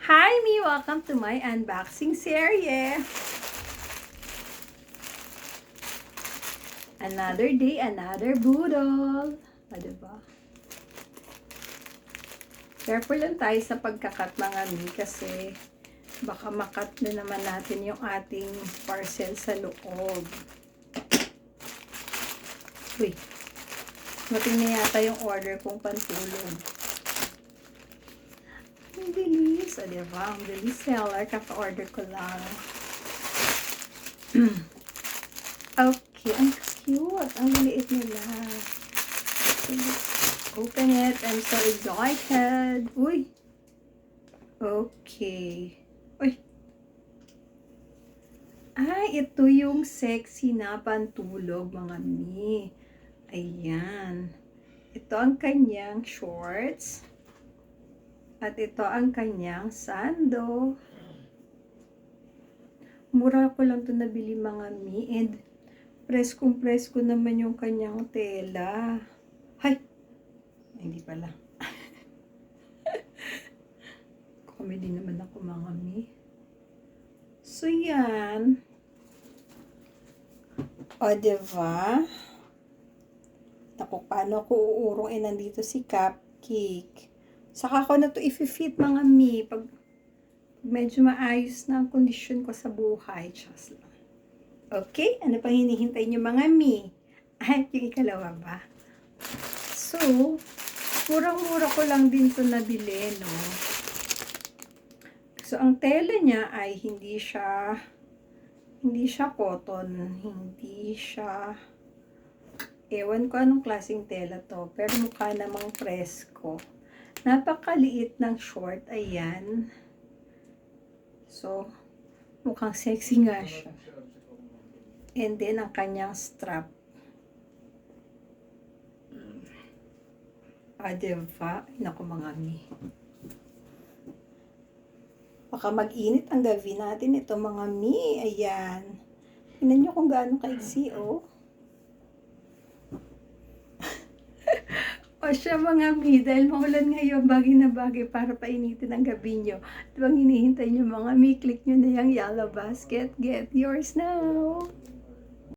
Hi me! Welcome to my unboxing serye. Another day, another budol. O, diba? Careful lang tayo sa pagkakat mga mi kasi baka makat na naman natin yung ating parcel sa loob. Uy, mating na yata yung order kong pantulog. Ang bilis. O, diba? Ang bilis seller. Kaka-order ko lang. Okay. Ang cute. Ang liit nila. Open it. I'm so excited. Uy. Okay. Uy. Ay, ito yung sexy na pantulog, mga mi. Ayan. Ito ang kanyang shorts. At ito ang kanyang sando. Mura ko lang ito nabili, mga mi. And presko naman yung kanyang tela. Hay! Hindi pala. Comedy naman ako, mga mi. So, yan. O, diba? Naku, paano ko uurong nandito si Cupcake. Saka ko na to i-fit, mga mi. Pag medyo maayos na ang kondisyon ko sa buhay. Just lang. Okay? Ano pang hinihintay nyo, mga mi? Ay, yung ikalawa ba? So, murang-mura ko lang din to nabili, no? So, ang tela niya ay hindi siya cotton. Hindi siya, ewan ko anong klaseng tela to. Pero mukha namang presko. Napakaliit ng short. Ayan. So, mukhang sexy nga siya. And then, ang kanyang strap. Diba? Naku, mga mi. Baka mag-init ang gabi natin ito, mga mi. Ayan. Tingnan nyo kung gaano kaiksi, oh. O siya, mga mi, dahil maulan ngayon, bagay na bagay para painitin ang gabi nyo. At bang hinihintay nyo, mga mi, click nyo na yung yellow basket. Get yours now!